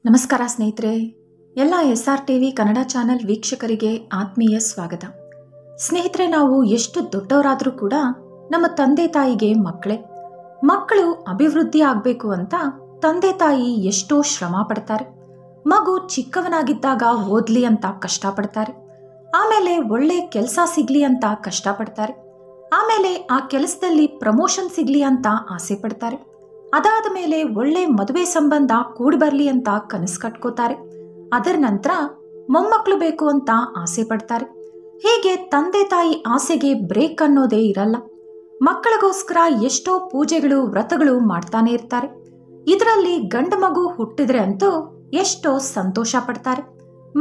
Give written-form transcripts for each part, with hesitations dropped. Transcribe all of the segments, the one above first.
ನಮಸ್ಕಾರ ಸ್ನೇಹಿತರೆ, ಎಲ್ಲ SR TV ಕನ್ನಡ ಚಾನೆಲ್ ವೀಕ್ಷಕರಿಗೆ ಆತ್ಮೀಯ ಸ್ವಾಗತ. ಸ್ನೇಹಿತರೆ, ನಾವು ಎಷ್ಟು ದೊಡ್ಡವರಾದರೂ ಕೂಡ ನಮ್ಮ ತಂದೆ ತಾಯಿಗೆ ಮಕ್ಕಳು ಅಭಿವೃದ್ಧಿ ಆಗಬೇಕು ಅಂತ ತಂದೆ ತಾಯಿ ಎಷ್ಟೋ ಶ್ರಮ ಪಡ್ತಾರೆ. ಮಗು ಚಿಕ್ಕವನಾಗಿದ್ದಾಗ ಓದ್ಲಿ ಅಂತ ಕಷ್ಟಪಡ್ತಾರೆ. ಆಮೇಲೆ ಒಳ್ಳೆ ಕೆಲಸ ಸಿಗ್ಲಿ ಅಂತ ಕಷ್ಟಪಡ್ತಾರೆ. ಆಮೇಲೆ ಆ ಕೆಲಸದಲ್ಲಿ ಪ್ರಮೋಷನ್ ಸಿಗ್ಲಿ ಅಂತ ಆಸೆ ಪಡ್ತಾರೆ. ಅದಾದ ಮೇಲೆ ಒಳ್ಳೆ ಮದುವೆ ಸಂಬಂಧ ಕೂಡಿ ಬರ್ಲಿ ಅಂತ ಕನಸು ಕಟ್ಕೋತಾರೆ. ಅದರ ನಂತರ ಮೊಮ್ಮಕ್ಕಳು ಬೇಕು ಅಂತ ಆಸೆ ಪಡ್ತಾರೆ. ಹೀಗೆ ತಂದೆ ತಾಯಿ ಆಸೆಗೆ ಬ್ರೇಕ್ ಅನ್ನೋದೇ ಇರಲ್ಲ. ಮಕ್ಕಳಿಗೋಸ್ಕರ ಎಷ್ಟೋ ಪೂಜೆಗಳು ವ್ರತಗಳು ಮಾಡ್ತಾನೆ ಇರ್ತಾರೆ. ಇದರಲ್ಲಿ ಗಂಡು ಮಗು ಹುಟ್ಟಿದ್ರೆ ಅಂತೂ ಎಷ್ಟೋ ಸಂತೋಷ ಪಡ್ತಾರೆ.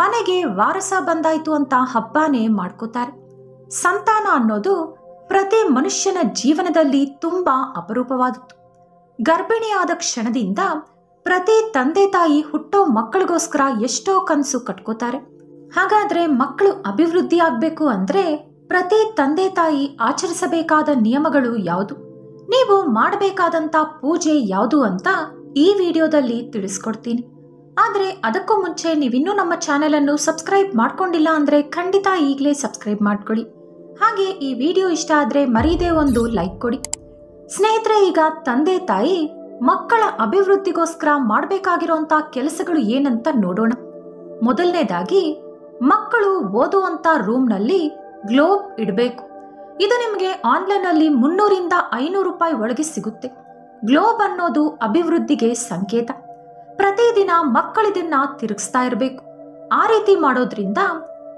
ಮನೆಗೆ ವಾರಸ ಬಂದಾಯ್ತು ಅಂತ ಹಬ್ಬನೇ ಮಾಡ್ಕೋತಾರೆ. ಸಂತಾನ ಅನ್ನೋದು ಪ್ರತಿ ಮನುಷ್ಯನ ಜೀವನದಲ್ಲಿ ತುಂಬಾ ಅಪರೂಪವಾದದ್ದು. ಗರ್ಭಿಣಿಯಾದ ಕ್ಷಣದಿಂದ ಪ್ರತಿ ತಂದೆ ತಾಯಿ ಹುಟ್ಟೋ ಮಕ್ಕಳಿಗೋಸ್ಕರ ಎಷ್ಟೋ ಕನಸು ಕಟ್ಕೋತಾರೆ. ಹಾಗಾದ್ರೆ ಮಕ್ಕಳು ಅಭಿವೃದ್ಧಿ ಆಗ್ಬೇಕು ಅಂದ್ರೆ ಪ್ರತಿ ತಂದೆ ತಾಯಿ ಆಚರಿಸಬೇಕಾದ ನಿಯಮಗಳು ಯಾವುದು, ನೀವು ಮಾಡಬೇಕಾದಂತ ಪೂಜೆ ಯಾವುದು ಅಂತ ಈ ವಿಡಿಯೋದಲ್ಲಿ ತಿಳಿಸ್ಕೊಡ್ತೀನಿ. ಆದ್ರೆ ಅದಕ್ಕೂ ಮುಂಚೆ ನೀವಿನ್ನೂ ನಮ್ಮ ಚಾನೆಲ್ ಅನ್ನು ಸಬ್ಸ್ಕ್ರೈಬ್ ಮಾಡ್ಕೊಂಡಿಲ್ಲ ಅಂದ್ರೆ ಖಂಡಿತ ಈಗಲೇ ಸಬ್ಸ್ಕ್ರೈಬ್ ಮಾಡ್ಕೊಳ್ಳಿ. ಹಾಗೆ ಈ ವಿಡಿಯೋ ಇಷ್ಟ ಆದ್ರೆ ಮರೀದೇ ಒಂದು ಲೈಕ್ ಕೊಡಿ. ಸ್ನೇಹಿತರೆ, ಈಗ ತಂದೆ ತಾಯಿ ಮಕ್ಕಳ ಅಭಿವೃದ್ಧಿಗೋಸ್ಕರ ಮಾಡಬೇಕಾಗಿರುವಂತ ಕೆಲಸಗಳು ಏನಂತ ನೋಡೋಣ. ಮೊದಲನೇದಾಗಿ, ಮಕ್ಕಳು ಓದುವಂತ ರೂಮ್ನಲ್ಲಿ ಗ್ಲೋಬ್ ಇಡಬೇಕು. ಇದು ನಿಮಗೆ ಆನ್ಲೈನ್ ಅಲ್ಲಿ 300ರಿಂದ 500 ರೂಪಾಯಿ ಒಳಗೆ ಸಿಗುತ್ತೆ. ಗ್ಲೋಬ್ ಅನ್ನೋದು ಅಭಿವೃದ್ಧಿಗೆ ಸಂಕೇತ. ಪ್ರತಿದಿನ ಮಕ್ಕಳಿದನ್ನ ತಿರುಗಿಸ್ತಾ ಇರಬೇಕು. ಆ ರೀತಿ ಮಾಡೋದ್ರಿಂದ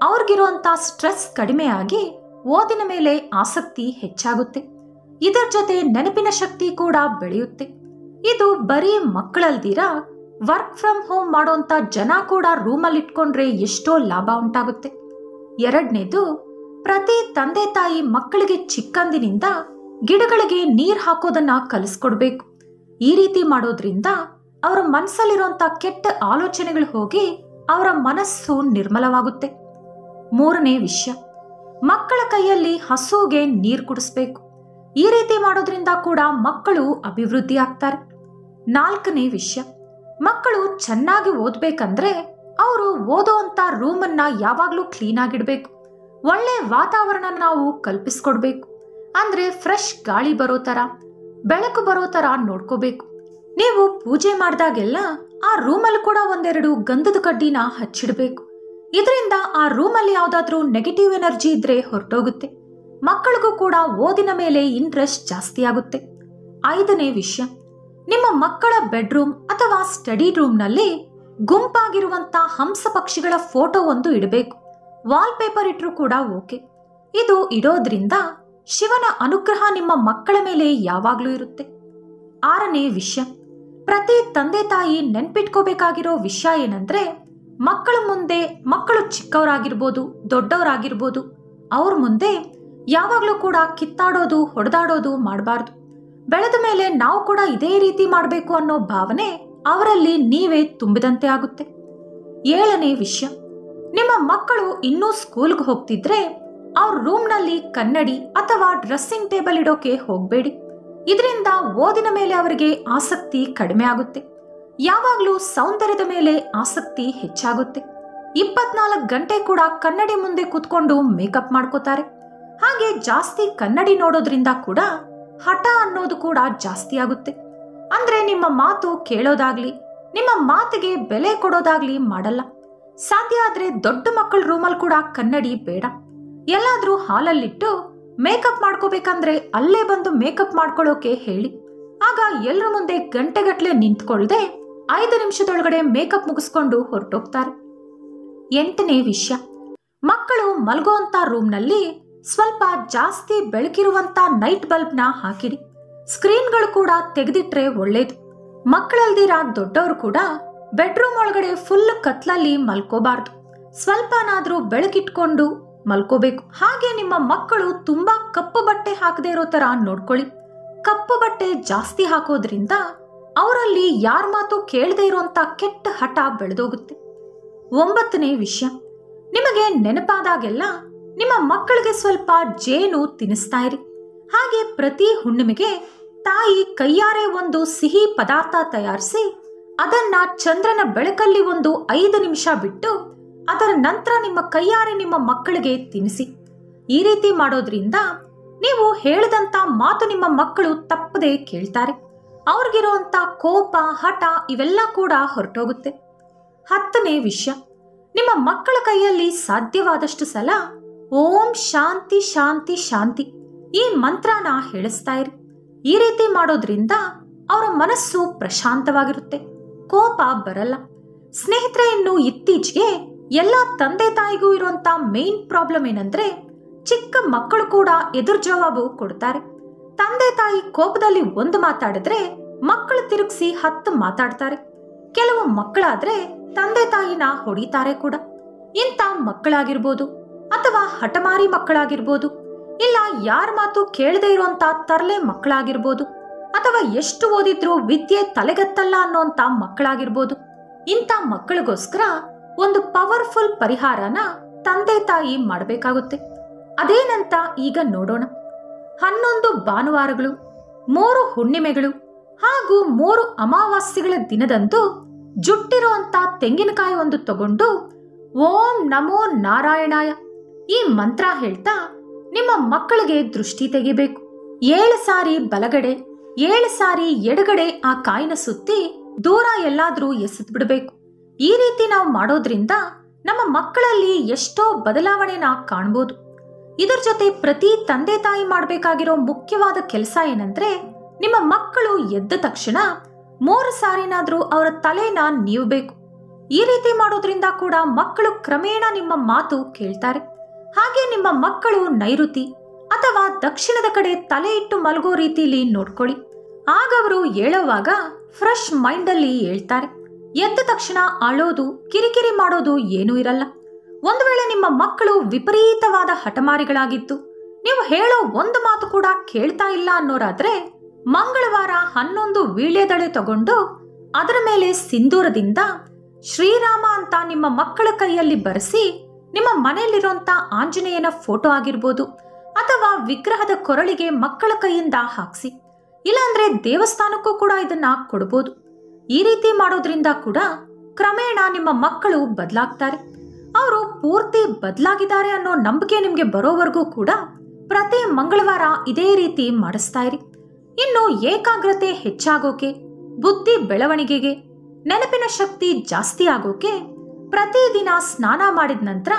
ಅವ್ರಿಗಿರುವಂತ ಸ್ಟ್ರೆಸ್ ಕಡಿಮೆ ಆಗಿ ಓದಿನ ಮೇಲೆ ಆಸಕ್ತಿ ಹೆಚ್ಚಾಗುತ್ತೆ. ಇದರ ಜೊತೆ ನೆನಪಿನ ಶಕ್ತಿ ಕೂಡ ಬೆಳೆಯುತ್ತೆ. ಇದು ಬರೀ ಮಕ್ಕಳಲ್ದಿರ ವರ್ಕ್ ಫ್ರಮ್ ಹೋಮ್ ಮಾಡೋಂಥ ಜನ ಕೂಡ ರೂಮಲ್ಲಿ ಇಟ್ಕೊಂಡ್ರೆ ಎಷ್ಟೋ ಲಾಭ ಉಂಟಾಗುತ್ತೆ. ಎರಡನೇದು, ಪ್ರತಿ ತಂದೆ ತಾಯಿ ಮಕ್ಕಳಿಗೆ ಚಿಕ್ಕಂದಿನಿಂದ ಗಿಡಗಳಿಗೆ ನೀರು ಹಾಕೋದನ್ನ ಕಲಿಸ್ಕೊಡ್ಬೇಕು. ಈ ರೀತಿ ಮಾಡೋದ್ರಿಂದ ಅವರ ಮನಸ್ಸಲ್ಲಿರುವಂಥ ಕೆಟ್ಟ ಆಲೋಚನೆಗಳು ಹೋಗಿ ಅವರ ಮನಸ್ಸು ನಿರ್ಮಲವಾಗುತ್ತೆ. ಮೂರನೇ ವಿಷಯ, ಮಕ್ಕಳ ಕೈಯಲ್ಲಿ ಹಸುಗೆ ನೀರು ಕುಡಿಸ್ಬೇಕು. ಈ ರೀತಿ ಮಾಡೋದ್ರಿಂದ ಕೂಡ ಮಕ್ಕಳು ಅಭಿವೃದ್ಧಿ ಆಗ್ತಾರೆ. ನಾಲ್ಕನೇ ವಿಷಯ, ಮಕ್ಕಳು ಚೆನ್ನಾಗಿ ಓದ್ಬೇಕಂದ್ರೆ ಅವರು ಓದುವಂತ ರೂಮನ್ನ ಯಾವಾಗ್ಲೂ ಕ್ಲೀನ್ ಆಗಿಡ್ಬೇಕು. ಒಳ್ಳೆ ವಾತಾವರಣ ನಾವು ಕಲ್ಪಿಸ್ಕೊಡ್ಬೇಕು. ಅಂದ್ರೆ ಫ್ರೆಶ್ ಗಾಳಿ ಬರೋ ತರ, ಬೆಳಕು ಬರೋ ತರ ನೋಡ್ಕೋಬೇಕು. ನೀವು ಪೂಜೆ ಮಾಡಿದಾಗೆಲ್ಲ ಆ ರೂಮಲ್ಲಿ ಕೂಡ ಒಂದೆರಡು ಗಂಧದ ಕಡ್ಡಿನ ಹಚ್ಚಿಡ್ಬೇಕು. ಇದರಿಂದ ಆ ರೂಮಲ್ಲಿ ಯಾವ್ದಾದ್ರೂ ನೆಗೆಟಿವ್ ಎನರ್ಜಿ ಇದ್ರೆ ಹೊರಟೋಗುತ್ತೆ. ಮಕ್ಕಳಿಗೂ ಕೂಡ ಓದಿನ ಮೇಲೆ ಇಂಟ್ರೆಸ್ಟ್ ಜಾಸ್ತಿ ಆಗುತ್ತೆ. ಐದನೇ ವಿಷಯ, ನಿಮ್ಮ ಮಕ್ಕಳ ಬೆಡ್ರೂಮ್ ಅಥವಾ ಸ್ಟಡಿ ರೂಮ್ನಲ್ಲಿ ಗುಂಪಾಗಿರುವಂತ ಹಂಸ ಪಕ್ಷಿಗಳ ಫೋಟೋ ಒಂದು ಇಡಬೇಕು. ವಾಲ್ ಪೇಪರ್ ಇಟ್ಟರೂ ಕೂಡ ಓಕೆ. ಇದು ಇಡೋದ್ರಿಂದ ಶಿವನ ಅನುಗ್ರಹ ನಿಮ್ಮ ಮಕ್ಕಳ ಮೇಲೆ ಯಾವಾಗ್ಲೂ ಇರುತ್ತೆ. ಆರನೇ ವಿಷಯ, ಪ್ರತಿ ತಂದೆ ತಾಯಿ ನೆನ್ಪಿಟ್ಕೋಬೇಕಾಗಿರೋ ವಿಷಯ ಏನಂದ್ರೆ, ಮಕ್ಕಳ ಮುಂದೆ, ಮಕ್ಕಳು ಚಿಕ್ಕವರಾಗಿರ್ಬೋದು ದೊಡ್ಡವರಾಗಿರ್ಬೋದು, ಅವ್ರ ಮುಂದೆ ಯಾವಾಗಲೂ ಕೂಡ ಕಿತ್ತಾಡೋದು ಹೊಡೆದಾಡೋದು ಮಾಡಬಾರ್ದು. ಬೆಳೆದ ಮೇಲೆ ನಾವು ಕೂಡ ಇದೇ ರೀತಿ ಮಾಡಬೇಕು ಅನ್ನೋ ಭಾವನೆ ಅವರಲ್ಲಿ ನೀವೇ ತುಂಬಿದಂತೆ ಆಗುತ್ತೆ. ಏಳನೇ ವಿಷಯ, ನಿಮ್ಮ ಮಕ್ಕಳು ಇನ್ನೂ ಸ್ಕೂಲ್ಗೆ ಹೋಗ್ತಿದ್ರೆ ಅವ್ರ ರೂಮ್ನಲ್ಲಿ ಕನ್ನಡಿ ಅಥವಾ ಡ್ರೆಸ್ಸಿಂಗ್ ಟೇಬಲ್ ಇಡೋಕೆ ಹೋಗಬೇಡಿ. ಇದರಿಂದ ಓದಿನ ಮೇಲೆ ಅವರಿಗೆ ಆಸಕ್ತಿ ಕಡಿಮೆ ಆಗುತ್ತೆ. ಯಾವಾಗಲೂ ಸೌಂದರ್ಯದ ಮೇಲೆ ಆಸಕ್ತಿ ಹೆಚ್ಚಾಗುತ್ತೆ. 24 ಗಂಟೆ ಕೂಡ ಕನ್ನಡಿ ಮುಂದೆ ಕೂತ್ಕೊಂಡು ಮೇಕಪ್ ಮಾಡ್ಕೋತಾರೆ. ಹಾಗೆ ಜಾಸ್ತಿ ಕನ್ನಡಿ ನೋಡೋದ್ರಿಂದ ಕೂಡ ಹಠ ಅನ್ನೋದು ಕೂಡ ಜಾಸ್ತಿ ಆಗುತ್ತೆ. ಅಂದ್ರೆ ನಿಮ್ಮ ಮಾತು ಕೇಳೋದಾಗ್ಲಿ, ನಿಮ್ಮ ಮಾತಿಗೆ ಬೆಲೆ ಕೊಡೋದಾಗ್ಲಿ ಮಾಡಲ್ಲ. ಸಾಧ್ಯ ಆದ್ರೆ ದೊಡ್ಡ ಮಕ್ಕಳ ರೂಮಲ್ಲಿ ಕೂಡ ಕನ್ನಡಿ ಬೇಡ. ಎಲ್ಲಾದ್ರೂ ಹಾಲಲ್ಲಿಟ್ಟು ಮೇಕಪ್ ಮಾಡ್ಕೋಬೇಕಂದ್ರೆ ಅಲ್ಲೇ ಬಂದು ಮೇಕಪ್ ಮಾಡ್ಕೊಳ್ಳೋಕೆ ಹೇಳಿ. ಆಗ ಎಲ್ಲರ ಮುಂದೆ ಗಂಟೆಗಟ್ಲೆ ನಿಂತ್ಕೊಳ್ದೆ 5 ನಿಮಿಷದೊಳಗಡೆ ಮೇಕಪ್ ಮುಗಿಸ್ಕೊಂಡು ಹೊರಟೋಗ್ತಾರೆ. ಎಂಟನೇ ವಿಷಯ, ಮಕ್ಕಳು ಮಲಗುವಂತ ರೂಮ್ನಲ್ಲಿ ಸ್ವಲ್ಪ ಜಾಸ್ತಿ ಬೆಳಕಿರುವಂತ ನೈಟ್ ಬಲ್ಬ್ನ ಹಾಕಿಡಿ. ಸ್ಕ್ರೀನ್ಗಳು ಕೂಡ ತೆಗೆದಿಟ್ರೆ ಒಳ್ಳೇದು. ಮಕ್ಕಳಲ್ದಿರ ದೊಡ್ಡವರು ಕೂಡ ಬೆಡ್ರೂಮ್ ಒಳಗಡೆ ಫುಲ್ ಕತ್ಲಲ್ಲಿ ಮಲ್ಕೋಬಾರ್ದು. ಸ್ವಲ್ಪನಾದ್ರೂ ಬೆಳಕಿಟ್ಕೊಂಡು ಮಲ್ಕೋಬೇಕು. ಹಾಗೆ ನಿಮ್ಮ ಮಕ್ಕಳು ತುಂಬಾ ಕಪ್ಪು ಬಟ್ಟೆ ಹಾಕದೇ ಇರೋ ತರ ನೋಡ್ಕೊಳ್ಳಿ. ಕಪ್ಪು ಬಟ್ಟೆ ಜಾಸ್ತಿ ಹಾಕೋದ್ರಿಂದ ಅವರಲ್ಲಿ ಯಾರ ಮಾತು ಕೇಳದೇ ಇರುವಂತ ಕೆಟ್ಟ ಹಠ ಬೆಳೆದೋಗುತ್ತೆ. 9ನೇ ವಿಷಯ, ನಿಮಗೆ ನೆನಪಾದಾಗೆಲ್ಲ ನಿಮ್ಮ ಮಕ್ಕಳಿಗೆ ಸ್ವಲ್ಪ ಜೇನು ತಿನ್ನಿಸ್ತಾ ಇರಿ. ಹಾಗೆ ಪ್ರತಿ ಹುಣ್ಣಿಮೆಗೆ ತಾಯಿ ಕೈಯಾರೆ ಒಂದು ಸಿಹಿ ಪದಾರ್ಥ ತಯಾರಿಸಿ ಅದನ್ನ ಚಂದ್ರನ ಬೆಳಕಲ್ಲಿ ಒಂದು 5 ನಿಮಿಷ ಬಿಟ್ಟು ಅದರ ನಂತರ ನಿಮ್ಮ ಕೈಯಾರೆ ನಿಮ್ಮ ಮಕ್ಕಳಿಗೆ ತಿನ್ನಿಸಿ. ಈ ರೀತಿ ಮಾಡೋದ್ರಿಂದ ನೀವು ಹೇಳಿದಂತ ಮಾತು ನಿಮ್ಮ ಮಕ್ಕಳು ತಪ್ಪದೆ ಕೇಳ್ತಾರೆ. ಅವ್ರಿಗಿರುವಂತ ಕೋಪ, ಹಠ ಇವೆಲ್ಲ ಕೂಡ ಹೊರಟೋಗುತ್ತೆ. 10ನೇ ವಿಷಯ, ನಿಮ್ಮ ಮಕ್ಕಳ ಕೈಯಲ್ಲಿ ಸಾಧ್ಯವಾದಷ್ಟು ಸಲ ಓಂ ಶಾಂತಿ ಶಾಂತಿ ಶಾಂತಿ ಈ ಮಂತ್ರನ ಹೇಳಿಸ್ತಾ ಇರಿ. ಈ ರೀತಿ ಮಾಡೋದ್ರಿಂದ ಅವರ ಮನಸ್ಸು ಪ್ರಶಾಂತವಾಗಿರುತ್ತೆ, ಕೋಪ ಬರಲ್ಲ. ಸ್ನೇಹಿತರೆ, ಇನ್ನು ಇತ್ತೀಚೆಗೆ ಎಲ್ಲ ತಂದೆ ತಾಯಿಗೂ ಇರುವಂತ ಮೇನ್ ಪ್ರಾಬ್ಲಮ್ ಏನಂದ್ರೆ ಚಿಕ್ಕ ಮಕ್ಕಳು ಕೂಡ ಎದುರು ಜವಾಬು ಕೊಡ್ತಾರೆ. ತಂದೆ ತಾಯಿ ಕೋಪದಲ್ಲಿ ಒಂದು ಮಾತಾಡಿದ್ರೆ ಮಕ್ಕಳು ತಿರುಗಿಸಿ 10 ಮಾತಾಡ್ತಾರೆ. ಕೆಲವು ಮಕ್ಕಳಾದ್ರೆ ತಂದೆ ತಾಯಿನ ಹೊಡಿತಾರೆ ಕೂಡ. ಇಂಥ ಮಕ್ಕಳಾಗಿರ್ಬೋದು ಅಥವಾ ಹಠಮಾರಿ ಮಕ್ಕಳಾಗಿರ್ಬೋದು, ಇಲ್ಲ ಯಾರ ಮಾತು ಕೇಳದೆ ಇರುವಂತ ತರಲೆ ಮಕ್ಕಳಾಗಿರ್ಬೋದು, ಅಥವಾ ಎಷ್ಟು ಓದಿದ್ರು ವಿದ್ಯೆ ತಲೆಗತ್ತಲ್ಲ ಅನ್ನೋಂತ ಮಕ್ಕಳಾಗಿರ್ಬೋದು. ಇಂಥ ಮಕ್ಕಳಿಗೋಸ್ಕರ ಒಂದು ಪವರ್ಫುಲ್ ಪರಿಹಾರನ ತಂದೆ ತಾಯಿ ಮಾಡಬೇಕಾಗುತ್ತೆ. ಅದೇನಂತ ಈಗ ನೋಡೋಣ. 11 ಭಾನುವಾರಗಳು, 3 ಹುಣ್ಣಿಮೆಗಳು ಹಾಗೂ 3 ಅಮಾವಾಸ್ಯೆಗಳ ದಿನದಂದು ಜುಟ್ಟಿರುವಂತ ತೆಂಗಿನಕಾಯಿ ಒಂದು ತಗೊಂಡು ಓಂ ನಮೋ ನಾರಾಯಣಾಯ ಈ ಮಂತ್ರ ಹೇಳ್ತಾ ನಿಮ್ಮ ಮಕ್ಕಳಿಗೆ ದೃಷ್ಟಿ ತೆಗಿಬೇಕು. 7 ಸಾರಿ ಬಲಗಡೆ, 7 ಸಾರಿ ಎಡಗಡೆ ಆ ಕಾಯಿನ ಸುತ್ತಿ ದೂರ ಎಲ್ಲಾದ್ರೂ ಎಸೆದು ಬಿಡಬೇಕು. ಈ ರೀತಿ ನಾವು ಮಾಡೋದ್ರಿಂದ ನಮ್ಮ ಮಕ್ಕಳಲ್ಲಿ ಎಷ್ಟೋ ಬದಲಾವಣೆನ ಕಾಣ್ಬೋದು. ಇದರ ಜೊತೆ ಪ್ರತಿ ತಂದೆ ತಾಯಿ ಮಾಡಬೇಕಾಗಿರೋ ಮುಖ್ಯವಾದ ಕೆಲಸ ಏನಂದ್ರೆ, ನಿಮ್ಮ ಮಕ್ಕಳು ಎದ್ದ ತಕ್ಷಣ 3 ಸಾರಿನಾದ್ರೂ ಅವರ ತಲೆನ ನೀವಬೇಕು. ಈ ರೀತಿ ಮಾಡೋದ್ರಿಂದ ಕೂಡ ಮಕ್ಕಳು ಕ್ರಮೇಣ ನಿಮ್ಮ ಮಾತು ಕೇಳ್ತಾರೆ. ಹಾಗೆ ನಿಮ್ಮ ಮಕ್ಕಳು ನೈಋತಿ ಅಥವಾ ದಕ್ಷಿಣದ ಕಡೆ ತಲೆ ಇಟ್ಟು ಮಲಗೋ ರೀತಿಲಿ ನೋಡ್ಕೊಳ್ಳಿ. ಆಗ ಅವರು ಹೇಳುವಾಗ ಫ್ರೆಶ್ ಮೈಂಡ್ ಅಲ್ಲಿ ಹೇಳ್ತಾರೆ. ಎದ್ದ ತಕ್ಷಣ ಅಳೋದು, ಕಿರಿಕಿರಿ ಮಾಡೋದು ಏನೂ ಇರಲ್ಲ. ಒಂದು ವೇಳೆ ನಿಮ್ಮ ಮಕ್ಕಳು ವಿಪರೀತವಾದ ಹಠಮಾರಿಗಳಾಗಿದ್ದು ನೀವು ಹೇಳೋ ಒಂದು ಮಾತು ಕೂಡ ಕೇಳ್ತಾ ಇಲ್ಲ ಅನ್ನೋರಾದ್ರೆ, ಮಂಗಳವಾರ 11 ವೀಳ್ಯದೆಲೆ ತಗೊಂಡು ಅದರ ಮೇಲೆ ಸಿಂಧೂರದಿಂದ ಶ್ರೀರಾಮ ಅಂತ ನಿಮ್ಮ ಮಕ್ಕಳ ಕೈಯಲ್ಲಿ ಬರೆಸಿ ನಿಮ್ಮ ಮನೆಯಲ್ಲಿರುವಂತ ಆಂಜನೇಯನ ಫೋಟೋ ಆಗಿರ್ಬೋದು ಅಥವಾ ವಿಗ್ರಹದ ಕೊರಳಿಗೆ ಮಕ್ಕಳ ಕೈಯಿಂದ ಹಾಕ್ಸಿ. ಇಲ್ಲಾಂದ್ರೆ ದೇವಸ್ಥಾನಕ್ಕೂ ಕೂಡ ಇದನ್ನ ಕೊಡ್ಬೋದು. ಈ ರೀತಿ ಮಾಡೋದ್ರಿಂದ ಕೂಡ ಕ್ರಮೇಣ ನಿಮ್ಮ ಮಕ್ಕಳು ಬದಲಾಗ್ತಾರೆ. ಅವರು ಪೂರ್ತಿ ಬದಲಾಗಿದ್ದಾರೆ ಅನ್ನೋ ನಂಬಿಕೆ ನಿಮ್ಗೆ ಬರೋವರೆಗೂ ಕೂಡ ಪ್ರತಿ ಮಂಗಳವಾರ ಇದೇ ರೀತಿ ಮಾಡಿಸ್ತಾ ಇರಿ. ಇನ್ನು ಏಕಾಗ್ರತೆ ಹೆಚ್ಚಾಗೋಕೆ, ಬುದ್ಧಿ ಬೆಳವಣಿಗೆಗೆ, ನೆನಪಿನ ಶಕ್ತಿ ಜಾಸ್ತಿ ಆಗೋಕೆ ಪ್ರತಿದಿನ ಸ್ನಾನ ಮಾಡಿದ ನಂತರ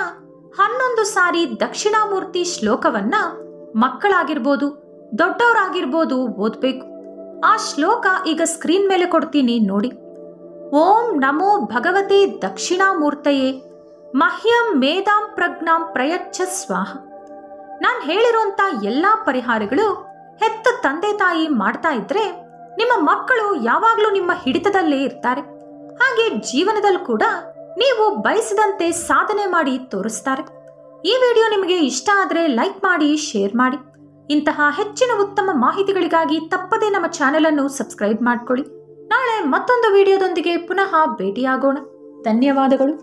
11 ಸಾರಿ ದಕ್ಷಿಣಾಮೂರ್ತಿ ಶ್ಲೋಕವನ್ನ ಮಕ್ಕಳಾಗಿರ್ಬೋದು ದೊಡ್ಡವರಾಗಿರ್ಬೋದು ಓದ್ಬೇಕು. ಆ ಶ್ಲೋಕ ಈಗ ಸ್ಕ್ರೀನ್ ಮೇಲೆ ಕೊಡ್ತೀನಿ ನೋಡಿ. ಓಂ ನಮೋ ಭಗವತೆ ದಕ್ಷಿಣಾಮೂರ್ತಯೇ ಮಹ್ಯಂ ಮೇಧಾಂ ಪ್ರಜ್ಞಾಂ ಪ್ರಯಚ್ಛ ಸ್ವಾಹ. ನಾನು ಹೇಳಿರುವಂತ ಎಲ್ಲಾ ಪರಿಹಾರಗಳು ಹೆತ್ತ ತಂದೆ ತಾಯಿ ಮಾಡ್ತಾ ಇದ್ರೆ ನಿಮ್ಮ ಮಕ್ಕಳು ಯಾವಾಗ್ಲೂ ನಿಮ್ಮ ಹಿಡಿತದಲ್ಲೇ ಇರ್ತಾರೆ. ಹಾಗೆ ಜೀವನದಲ್ಲಿ ಕೂಡ ನೀವು ಬಯಸಿದಂತೆ ಸಾಧನೆ ಮಾಡಿ ತೋರಿಸ್ತಾರೆ. ಈ ವಿಡಿಯೋ ನಿಮಗೆ ಇಷ್ಟ ಆದ್ರೆ ಲೈಕ್ ಮಾಡಿ, ಶೇರ್ ಮಾಡಿ. ಇಂತಹ ಹೆಚ್ಚಿನ ಉತ್ತಮ ಮಾಹಿತಿಗಳಿಗಾಗಿ ತಪ್ಪದೇ ನಮ್ಮ ಚಾನೆಲ್ ಅನ್ನು ಸಬ್ಸ್ಕ್ರೈಬ್ ಮಾಡ್ಕೊಳ್ಳಿ. ನಾಳೆ ಮತ್ತೊಂದು ವಿಡಿಯೋದೊಂದಿಗೆ ಪುನಃ ಭೇಟಿಯಾಗೋಣ. ಧನ್ಯವಾದಗಳು.